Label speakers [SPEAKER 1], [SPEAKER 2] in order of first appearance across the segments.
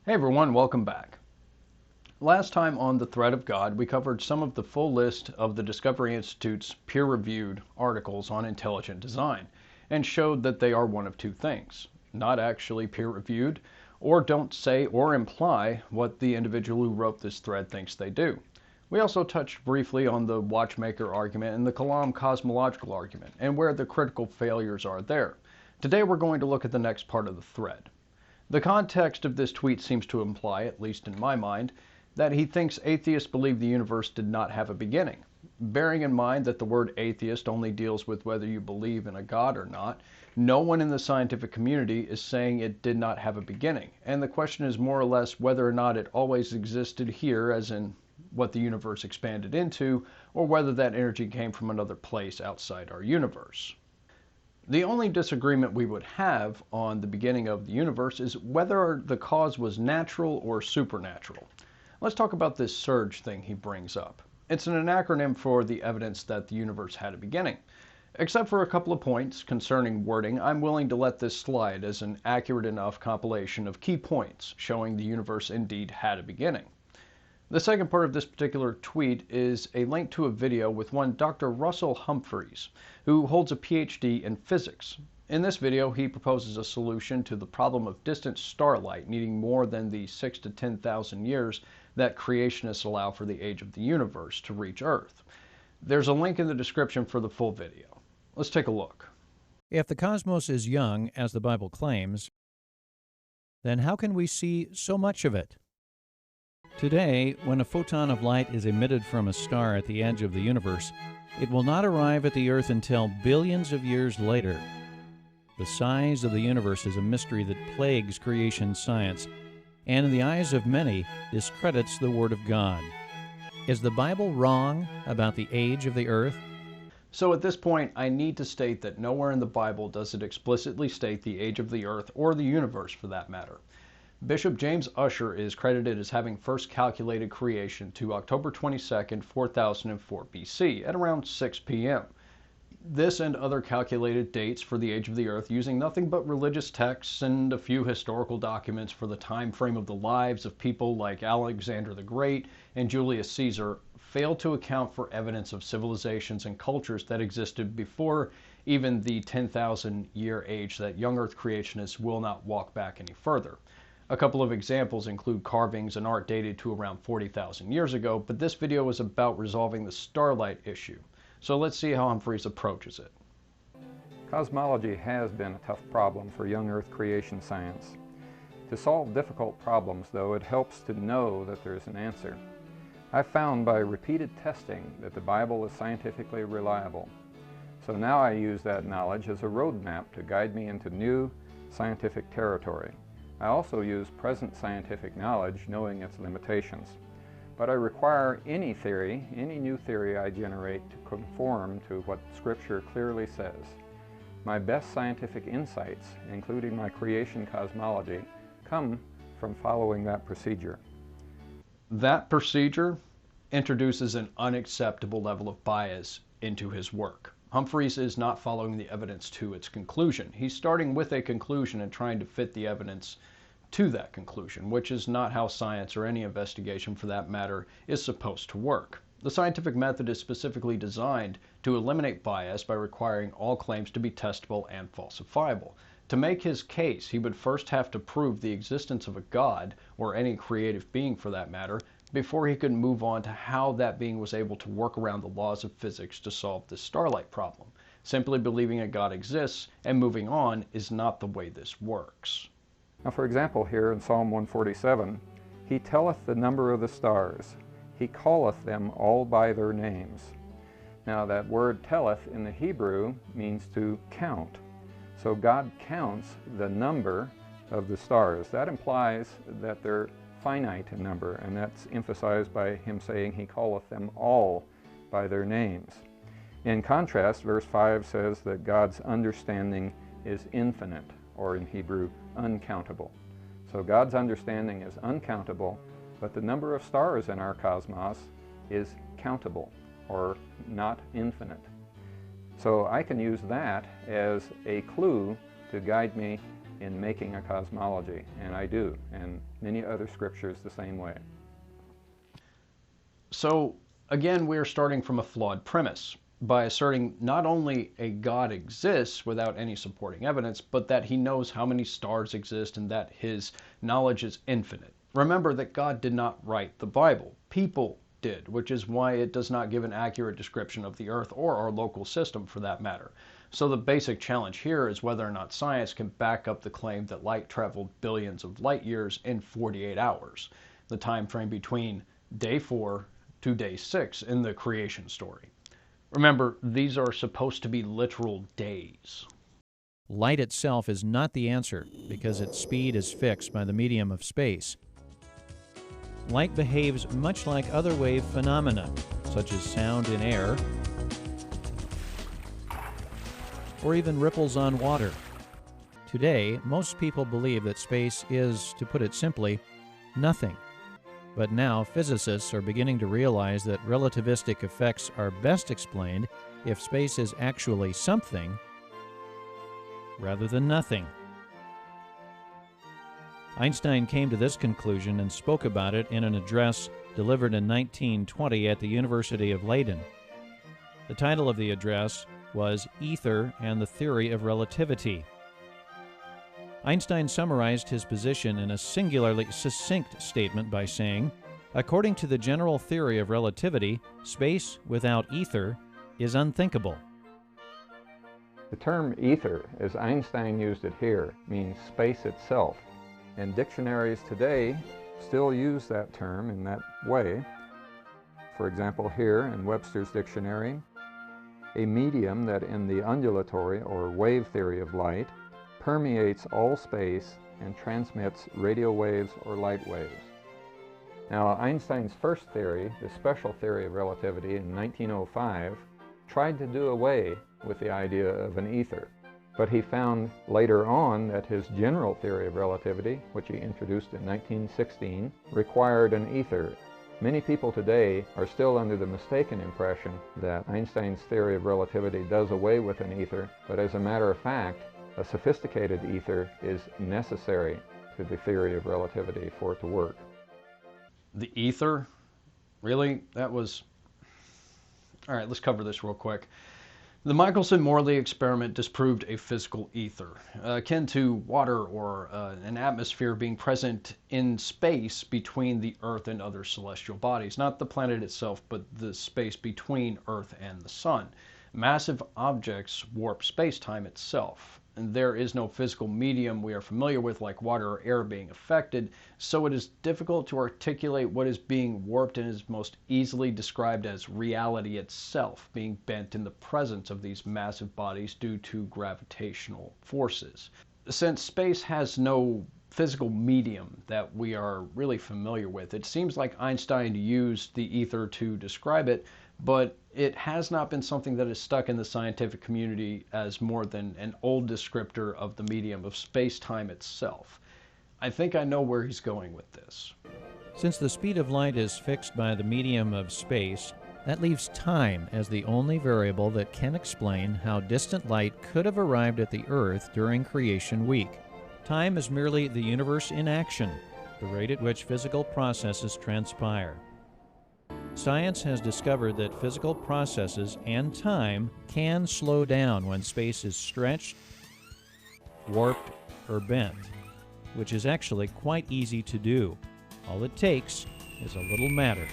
[SPEAKER 1] Hey everyone, welcome back. Last time on The Thread of God, we covered some of the full list of the Discovery Institute's peer-reviewed articles on intelligent design and showed that they are one of two things: not actually peer-reviewed, or don't say or imply what the individual who wrote this thread thinks they do. We also touched briefly on the watchmaker argument and the Kalam cosmological argument and where the critical failures are there. Today we're going to look at the next part of the thread. The context of this tweet seems to imply, at least in my mind, that he thinks atheists believe the universe did not have a beginning. Bearing in mind that the word atheist only deals with whether you believe in a God or not, no one in the scientific community is saying it did not have a beginning, and the question is more or less whether or not it always existed here, as in what the universe expanded into, or whether that energy came from another place outside our universe. The only disagreement we would have on the beginning of the universe is whether the cause was natural or supernatural. Let's talk about this surge thing he brings up. It's an acronym for the evidence that the universe had a beginning. Except for a couple of points concerning wording, I'm willing to let this slide as an accurate enough compilation of key points showing the universe indeed had a beginning. The second part of this particular tweet is a link to a video with one Dr. Russell Humphries, who holds a PhD in physics. In this video, he proposes a solution to the problem of distant starlight needing more than the 6 to 10,000 years that creationists allow for the age of the universe to reach Earth. There's a link in the description for the full video. Let's take a look.
[SPEAKER 2] If the cosmos is young, as the Bible claims, then how can we see so much of it? Today, when a photon of light is emitted from a star at the edge of the universe, it will not arrive at the Earth until billions of years later. The size of the universe is a mystery that plagues creation science, and in the eyes of many, discredits the Word of God. Is the Bible wrong about the age of the Earth?
[SPEAKER 1] So at this point, I need to state that nowhere in the Bible does it explicitly state the age of the Earth, or the universe for that matter. Bishop James Ussher is credited as having first calculated creation to October 22nd, 4004 BC at around 6 p.m. This and other calculated dates for the age of the Earth using nothing but religious texts and a few historical documents for the time frame of the lives of people like Alexander the Great and Julius Caesar fail to account for evidence of civilizations and cultures that existed before even the 10,000 year age that young Earth creationists will not walk back any further. A couple of examples include carvings and art dated to around 40,000 years ago, but this video is about resolving the starlight issue. So let's see how Humphries approaches it.
[SPEAKER 3] Cosmology has been a tough problem for young Earth creation science. To solve difficult problems, though, it helps to know that there is an answer. I've found by repeated testing that the Bible is scientifically reliable. So now I use that knowledge as a roadmap to guide me into new scientific territory. I also use present scientific knowledge, knowing its limitations. But I require any new theory I generate to conform to what Scripture clearly says. My best scientific insights, including my creation cosmology, come from following that procedure.
[SPEAKER 1] That procedure introduces an unacceptable level of bias into his work. Humphries is not following the evidence to its conclusion. He's starting with a conclusion and trying to fit the evidence to that conclusion, which is not how science, or any investigation for that matter, is supposed to work. The scientific method is specifically designed to eliminate bias by requiring all claims to be testable and falsifiable. To make his case, he would first have to prove the existence of a God, or any creative being for that matter, before he could move on to how that being was able to work around the laws of physics to solve the starlight problem. Simply believing a God exists and moving on is not the way this works.
[SPEAKER 3] Now, for example, here in Psalm 147, He telleth the number of the stars. He calleth them all by their names. Now, that word telleth in the Hebrew means to count. So God counts the number of the stars. That implies that they're finite in number, and that's emphasized by him saying he calleth them all by their names. In contrast, verse 5 says that God's understanding is infinite, or in Hebrew, uncountable. So God's understanding is uncountable, but the number of stars in our cosmos is countable, or not infinite. So I can use that as a clue to guide me in making a cosmology, and I do, and many other scriptures the same way.
[SPEAKER 1] So again, we're starting from a flawed premise by asserting not only a God exists without any supporting evidence, but that he knows how many stars exist and that his knowledge is infinite. Remember that God did not write the Bible. People did, which is why it does not give an accurate description of the Earth or our local system for that matter. So the basic challenge here is whether or not science can back up the claim that light traveled billions of light years in 48 hours, the time frame between day 4 to day 6 in the creation story. Remember, these are supposed to be literal days.
[SPEAKER 2] Light itself is not the answer because its speed is fixed by the medium of space. Light behaves much like other wave phenomena, such as sound in air, or even ripples on water. Today, most people believe that space is, to put it simply, nothing. But now physicists are beginning to realize that relativistic effects are best explained if space is actually something rather than nothing. Einstein came to this conclusion and spoke about it in an address delivered in 1920 at the University of Leiden. The title of the address was Ether and the Theory of Relativity. Einstein summarized his position in a singularly succinct statement by saying, "According to the general theory of relativity, space without ether is unthinkable."
[SPEAKER 3] The term ether, as Einstein used it here, means space itself, and dictionaries today still use that term in that way. For example, here in Webster's dictionary, a medium that in the undulatory or wave theory of light permeates all space and transmits radio waves or light waves. Now, Einstein's first theory, the special theory of relativity in 1905, tried to do away with the idea of an ether. But he found later on that his general theory of relativity, which he introduced in 1916, required an ether. Many people today are still under the mistaken impression that Einstein's theory of relativity does away with an ether, but as a matter of fact, a sophisticated ether is necessary to the theory of relativity for it to work.
[SPEAKER 1] The ether? Really? That was... All right, let's cover this real quick. The Michelson-Morley experiment disproved a physical ether, akin to water or an atmosphere being present in space between the Earth and other celestial bodies. Not the planet itself, but the space between Earth and the Sun. Massive objects warp space-time itself. And there is no physical medium we are familiar with, like water or air, being affected, so it is difficult to articulate what is being warped and is most easily described as reality itself being bent in the presence of these massive bodies due to gravitational forces. Since space has no physical medium that we are really familiar with, it seems like Einstein used the ether to describe it, but it has not been something that is stuck in the scientific community as more than an old descriptor of the medium of space-time itself. I think I know where he's going with this.
[SPEAKER 2] Since the speed of light is fixed by the medium of space, that leaves time as the only variable that can explain how distant light could have arrived at the Earth during creation week. Time is merely the universe in action, the rate at which physical processes transpire. Science has discovered that physical processes and time can slow down when space is stretched, warped, or bent, which is actually quite easy to do. All it takes is a little matter.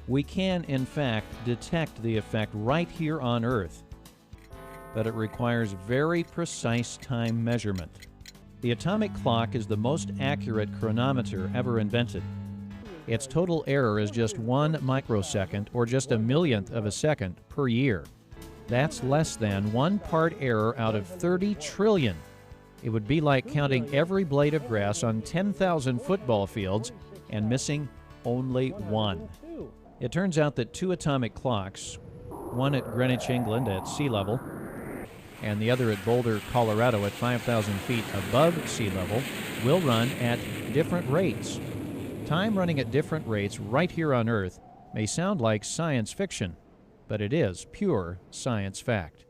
[SPEAKER 2] We can, in fact, detect the effect right here on Earth, but it requires very precise time measurement. The atomic clock is the most accurate chronometer ever invented. Its total error is just 1 microsecond, or just a millionth of a second, per year. That's less than 1 part error out of 30 trillion. It would be like counting every blade of grass on 10,000 football fields and missing only one. It turns out that 2 atomic clocks, one at Greenwich, England at sea level, and the other at Boulder, Colorado at 5,000 feet above sea level, will run at different rates. Time running at different rates right here on Earth may sound like science fiction, but it is pure science fact.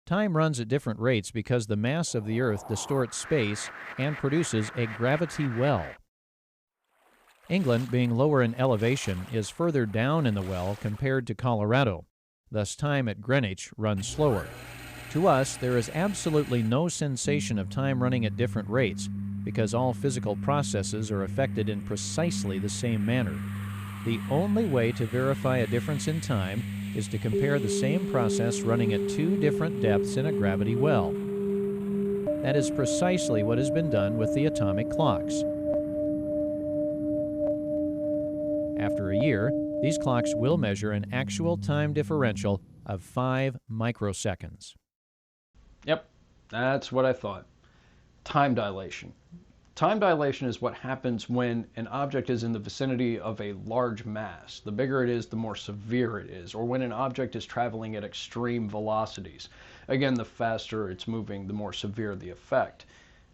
[SPEAKER 2] Time runs at different rates because the mass of the Earth distorts space and produces a gravity well. England, being lower in elevation, is further down in the well compared to Colorado. Thus, time at Greenwich runs slower. To us, there is absolutely no sensation of time running at different rates because all physical processes are affected in precisely the same manner. The only way to verify a difference in time is to compare the same process running at two different depths in a gravity well. That is precisely what has been done with the atomic clocks. After a year, these clocks will measure an actual time differential of 5 microseconds.
[SPEAKER 1] Yep, that's what I thought. Time dilation. Time dilation is what happens when an object is in the vicinity of a large mass. The bigger it is, the more severe it is, or when an object is traveling at extreme velocities. Again, the faster it's moving, the more severe the effect.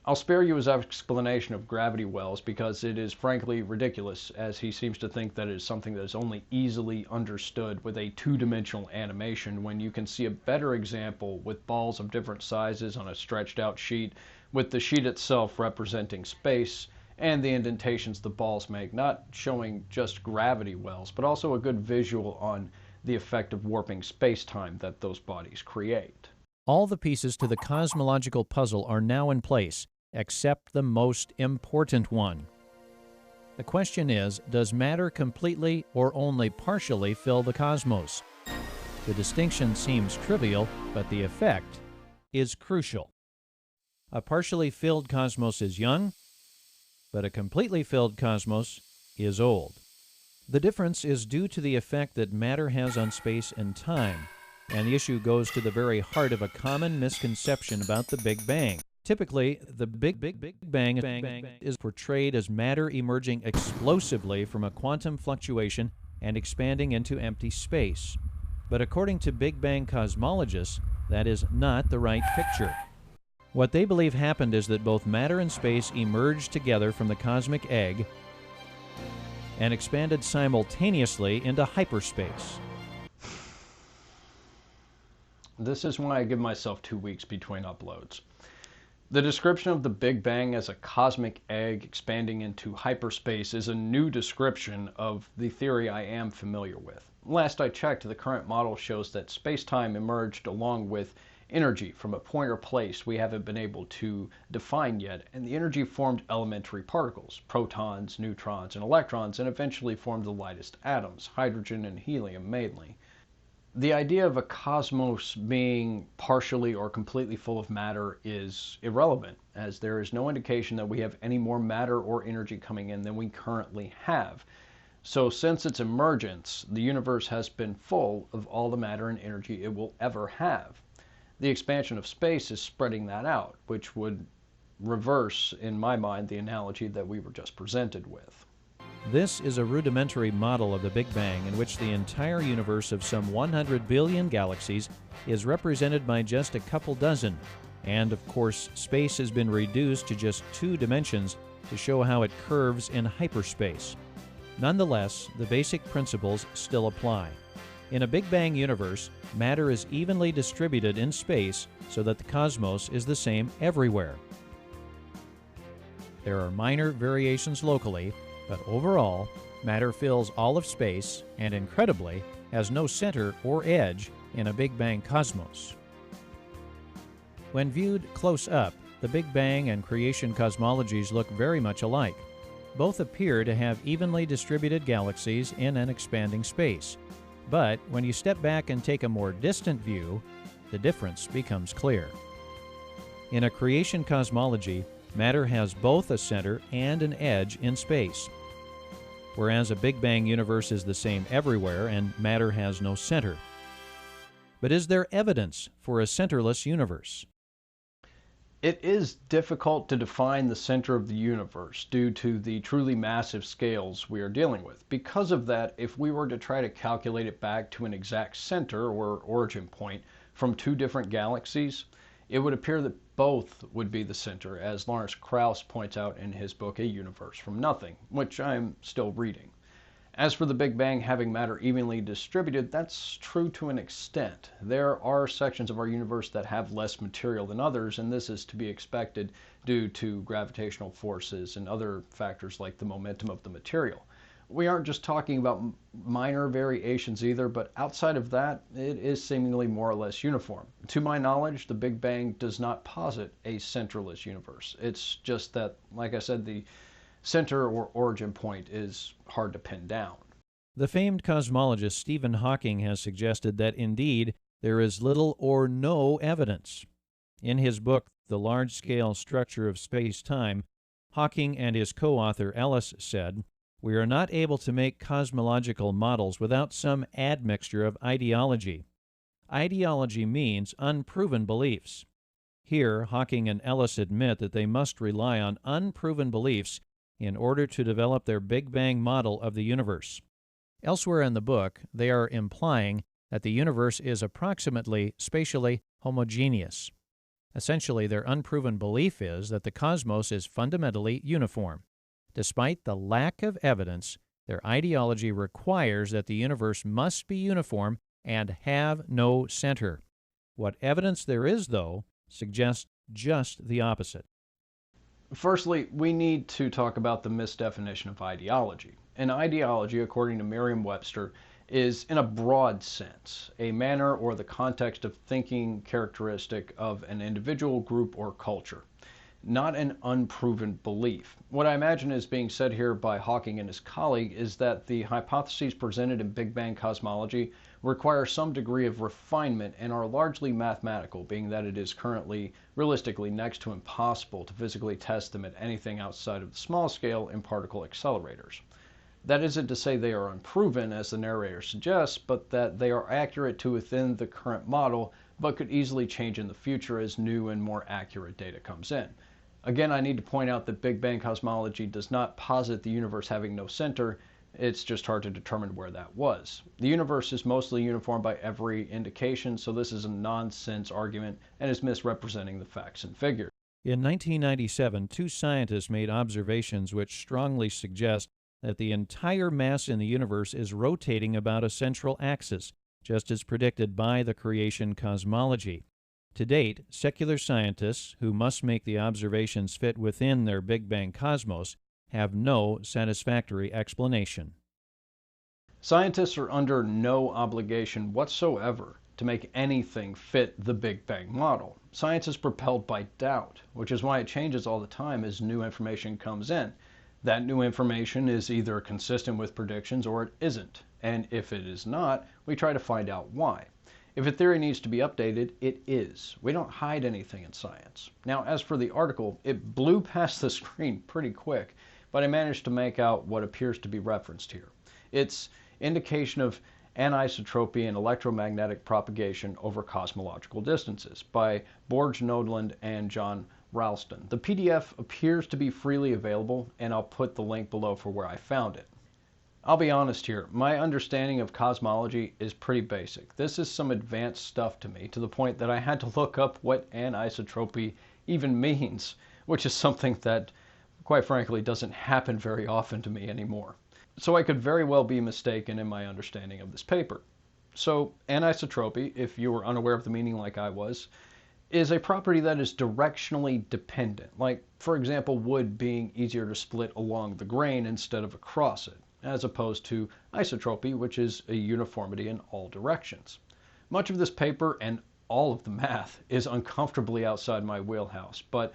[SPEAKER 1] I'll spare you his explanation of gravity wells because it is frankly ridiculous, as he seems to think that it is something that is only easily understood with a two-dimensional animation when you can see a better example with balls of different sizes on a stretched out sheet, with the sheet itself representing space and the indentations the balls make, not showing just gravity wells, but also a good visual on the effect of warping space-time that those bodies create.
[SPEAKER 2] All the pieces to the cosmological puzzle are now in place, except the most important one. The question is, does matter completely or only partially fill the cosmos? The distinction seems trivial, but the effect is crucial. A partially filled cosmos is young, but a completely filled cosmos is old. The difference is due to the effect that matter has on space and time, and the issue goes to the very heart of a common misconception about the Big Bang. Typically, the Big Bang is portrayed as matter emerging explosively from a quantum fluctuation and expanding into empty space. But according to Big Bang cosmologists, that is not the right picture. What they believe happened is that both matter and space emerged together from the cosmic egg and expanded simultaneously into hyperspace.
[SPEAKER 1] This is why I give myself 2 weeks between uploads. The description of the Big Bang as a cosmic egg expanding into hyperspace is a new description of the theory I am familiar with. Last I checked, the current model shows that space-time emerged along with energy from a point or place we haven't been able to define yet, and the energy formed elementary particles, protons, neutrons, and electrons, and eventually formed the lightest atoms, hydrogen and helium mainly. The idea of a cosmos being partially or completely full of matter is irrelevant, as there is no indication that we have any more matter or energy coming in than we currently have. So since its emergence, the universe has been full of all the matter and energy it will ever have. The expansion of space is spreading that out, which would reverse, in my mind, the analogy that we were just presented with.
[SPEAKER 2] This is a rudimentary model of the Big Bang in which the entire universe of some 100 billion galaxies is represented by just a couple dozen, and of course space has been reduced to just 2 dimensions to show how it curves in hyperspace. Nonetheless, the basic principles still apply. In a Big Bang universe, matter is evenly distributed in space so that the cosmos is the same everywhere. There are minor variations locally, but overall, matter fills all of space and, incredibly, has no center or edge in a Big Bang cosmos. When viewed close up, the Big Bang and creation cosmologies look very much alike. Both appear to have evenly distributed galaxies in an expanding space. But when you step back and take a more distant view, the difference becomes clear. In a creation cosmology, matter has both a center and an edge in space, whereas a Big Bang universe is the same everywhere and matter has no center. But is there evidence for a centerless universe?
[SPEAKER 1] It is difficult to define the center of the universe due to the truly massive scales we are dealing with. Because of that, if we were to try to calculate it back to an exact center or origin point from 2 different galaxies, it would appear that both would be the center, as Lawrence Krauss points out in his book A Universe from Nothing, which I am still reading. As for the Big Bang having matter evenly distributed, that's true to an extent. There are sections of our universe that have less material than others, and this is to be expected due to gravitational forces and other factors like the momentum of the material. We aren't just talking about minor variations either, but outside of that, it is seemingly more or less uniform. To my knowledge, the Big Bang does not posit a centerless universe. It's just that, like I said, the center or origin point is hard to pin down.
[SPEAKER 2] The famed cosmologist Stephen Hawking has suggested that indeed there is little or no evidence. In his book, The Large-Scale Structure of Space-Time, Hawking and his co-author Ellis said, "We are not able to make cosmological models without some admixture of ideology. Ideology means unproven beliefs." Here, Hawking and Ellis admit that they must rely on unproven beliefs in order to develop their Big Bang model of the universe. Elsewhere in the book, they are implying that the universe is approximately spatially homogeneous. Essentially, their unproven belief is that the cosmos is fundamentally uniform. Despite the lack of evidence, their ideology requires that the universe must be uniform and have no center. What evidence there is, though, suggests just the opposite.
[SPEAKER 1] Firstly, we need to talk about the misdefinition of ideology. An ideology, according to Merriam-Webster, is, in a broad sense, a manner or the context of thinking characteristic of an individual, group, or culture, not an unproven belief. What I imagine is being said here by Hawking and his colleague is that the hypotheses presented in Big Bang cosmology require some degree of refinement and are largely mathematical, being that it is currently realistically next to impossible to physically test them at anything outside of the small scale in particle accelerators. That isn't to say they are unproven, as the narrator suggests, but that they are accurate to within the current model, but could easily change in the future as new and more accurate data comes in. Again, I need to point out that Big Bang cosmology does not posit the universe having no center. It's just hard to determine where that was. The universe is mostly uniform by every indication, so this is a nonsense argument and is misrepresenting the facts and figures.
[SPEAKER 2] In 1997, two scientists made observations which strongly suggest that the entire mass in the universe is rotating about a central axis, just as predicted by the creation cosmology. To date, secular scientists, who must make the observations fit within their Big Bang cosmos, have no satisfactory explanation.
[SPEAKER 1] Scientists are under no obligation whatsoever to make anything fit the Big Bang model. Science is propelled by doubt, which is why it changes all the time as new information comes in. That new information is either consistent with predictions or it isn't, and if it is not, we try to find out why. If a theory needs to be updated, it is. We don't hide anything in science. Now, as for the article, it blew past the screen pretty quick, but I managed to make out what appears to be referenced here. It's indication of anisotropy and electromagnetic propagation over cosmological distances by Borge Nodland and John Ralston. The PDF appears to be freely available, and I'll put the link below for where I found it. I'll be honest here, my understanding of cosmology is pretty basic. This is some advanced stuff to me, to the point that I had to look up what anisotropy even means, which is something that, quite frankly, doesn't happen very often to me anymore. So I could very well be mistaken in my understanding of this paper. So anisotropy, if you were unaware of the meaning like I was, is a property that is directionally dependent, like, for example, wood being easier to split along the grain instead of across it, as opposed to isotropy, which is a uniformity in all directions. Much of this paper and all of the math is uncomfortably outside my wheelhouse, but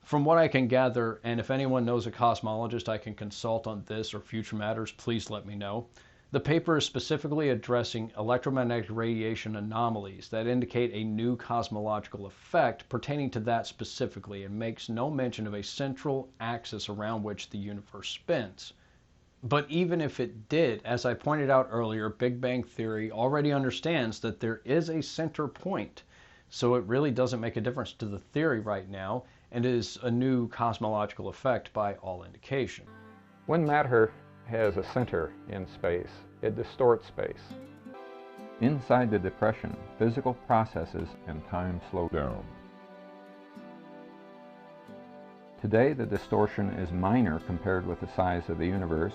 [SPEAKER 1] from what I can gather, and if anyone knows a cosmologist I can consult on this or future matters, please let me know. The paper is specifically addressing electromagnetic radiation anomalies that indicate a new cosmological effect pertaining to that specifically, and makes no mention of a central axis around which the universe spins. But even if it did, as I pointed out earlier, Big Bang theory already understands that there is a center point, so it really doesn't make a difference to the theory right now, and is a new cosmological effect by all indication.
[SPEAKER 3] When matter has a center in space, it distorts space. Inside the depression, physical processes and time slow down. Today, the distortion is minor compared with the size of the universe,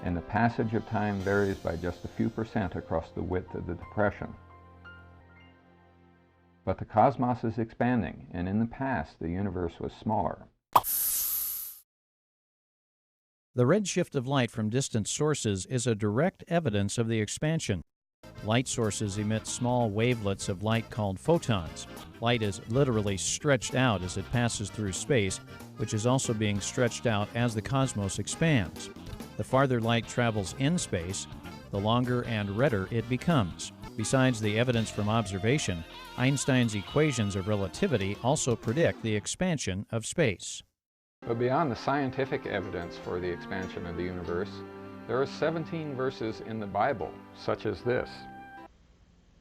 [SPEAKER 3] and the passage of time varies by just a few percent across the width of the depression. But the cosmos is expanding, and in the past the universe was smaller.
[SPEAKER 2] The redshift of light from distant sources is a direct evidence of the expansion. Light sources emit small wavelets of light called photons. Light is literally stretched out as it passes through space, which is also being stretched out as the cosmos expands. The farther light travels in space, the longer and redder it becomes. Besides the evidence from observation, Einstein's equations of relativity also predict the expansion of space.
[SPEAKER 3] But beyond the scientific evidence for the expansion of the universe, there are 17 verses in the Bible, such as this.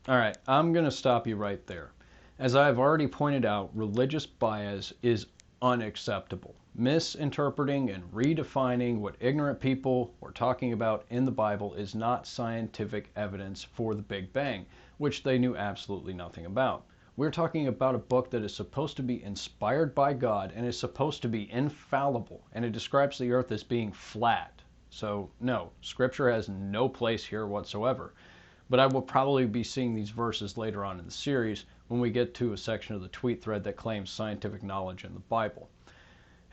[SPEAKER 1] All right, I'm going to stop you right there. As I've already pointed out, religious bias is unacceptable. Misinterpreting and redefining what ignorant people were talking about in the Bible is not scientific evidence for the Big Bang, which they knew absolutely nothing about. We're talking about a book that is supposed to be inspired by God and is supposed to be infallible, and it describes the earth as being flat. So no, Scripture has no place here whatsoever. But I will probably be seeing these verses later on in the series when we get to a section of the tweet thread that claims scientific knowledge in the Bible.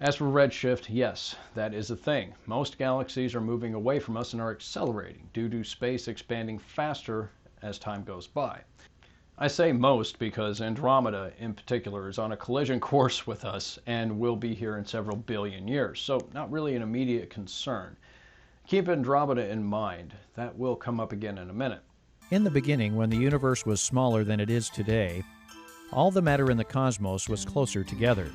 [SPEAKER 1] As for redshift, yes, that is a thing. Most galaxies are moving away from us and are accelerating due to space expanding faster as time goes by. I say most because Andromeda in particular is on a collision course with us and will be here in several billion years, so not really an immediate concern. Keep Andromeda in mind. That will come up again in a minute.
[SPEAKER 2] In the beginning, when the universe was smaller than it is today, all the matter in the cosmos was closer together.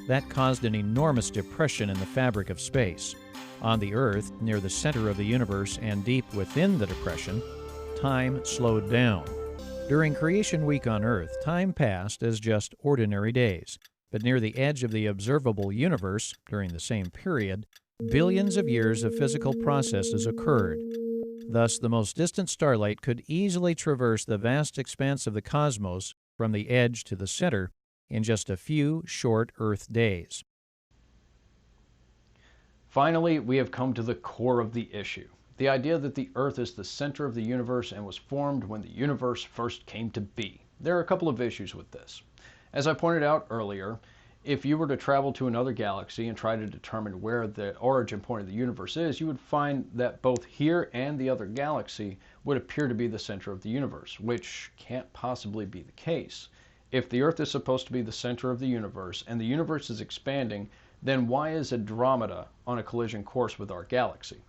[SPEAKER 2] That caused an enormous depression in the fabric of space. On the Earth, near the center of the universe and deep within the depression, time slowed down. During Creation Week on Earth, time passed as just ordinary days. But near the edge of the observable universe, during the same period, billions of years of physical processes occurred. Thus, the most distant starlight could easily traverse the vast expanse of the cosmos from the edge to the center in just a few short Earth days.
[SPEAKER 1] Finally, we have come to the core of the issue. The idea that the Earth is the center of the universe and was formed when the universe first came to be. There are a couple of issues with this. As I pointed out earlier, if you were to travel to another galaxy and try to determine where the origin point of the universe is, you would find that both here and the other galaxy would appear to be the center of the universe, which can't possibly be the case. If the Earth is supposed to be the center of the universe and the universe is expanding, then why is Andromeda on a collision course with our galaxy?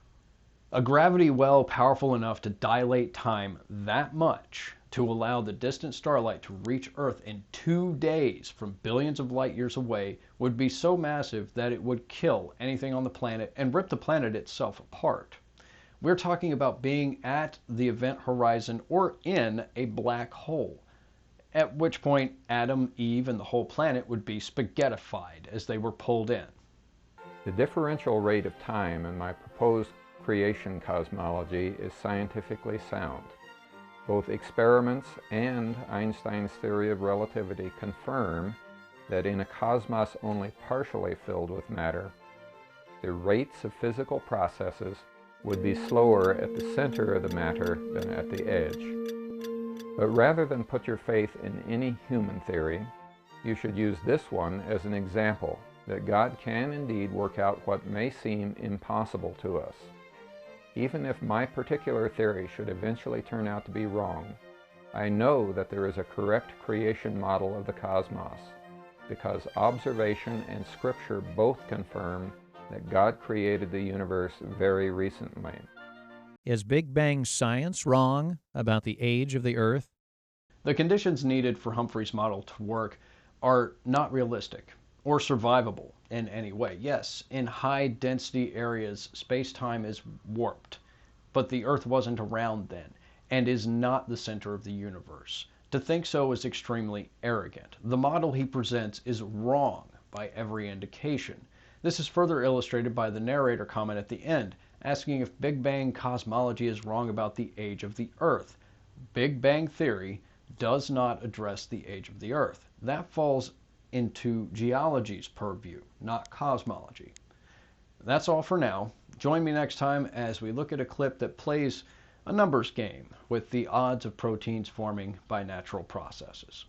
[SPEAKER 1] A gravity well powerful enough to dilate time that much to allow the distant starlight to reach Earth in 2 days from billions of light years away would be so massive that it would kill anything on the planet and rip the planet itself apart. We're talking about being at the event horizon or in a black hole, at which point Adam, Eve, and the whole planet would be spaghettified as they were pulled in.
[SPEAKER 3] The differential rate of time in my proposed creation cosmology is scientifically sound. Both experiments and Einstein's theory of relativity confirm that in a cosmos only partially filled with matter, the rates of physical processes would be slower at the center of the matter than at the edge. But rather than put your faith in any human theory, you should use this one as an example that God can indeed work out what may seem impossible to us. Even if my particular theory should eventually turn out to be wrong, I know that there is a correct creation model of the cosmos, because observation and Scripture both confirm that God created the universe very recently.
[SPEAKER 2] Is Big Bang science wrong about the age of the Earth?
[SPEAKER 1] The conditions needed for Humphries' model to work are not realistic or survivable in any way. Yes, in high-density areas, space-time is warped, but the Earth wasn't around then and is not the center of the universe. To think so is extremely arrogant. The model he presents is wrong by every indication. This is further illustrated by the narrator comment at the end, asking if Big Bang cosmology is wrong about the age of the Earth. Big Bang theory does not address the age of the Earth. That falls into geology's purview, not cosmology. That's all for now. Join me next time as we look at a clip that plays a numbers game with the odds of proteins forming by natural processes.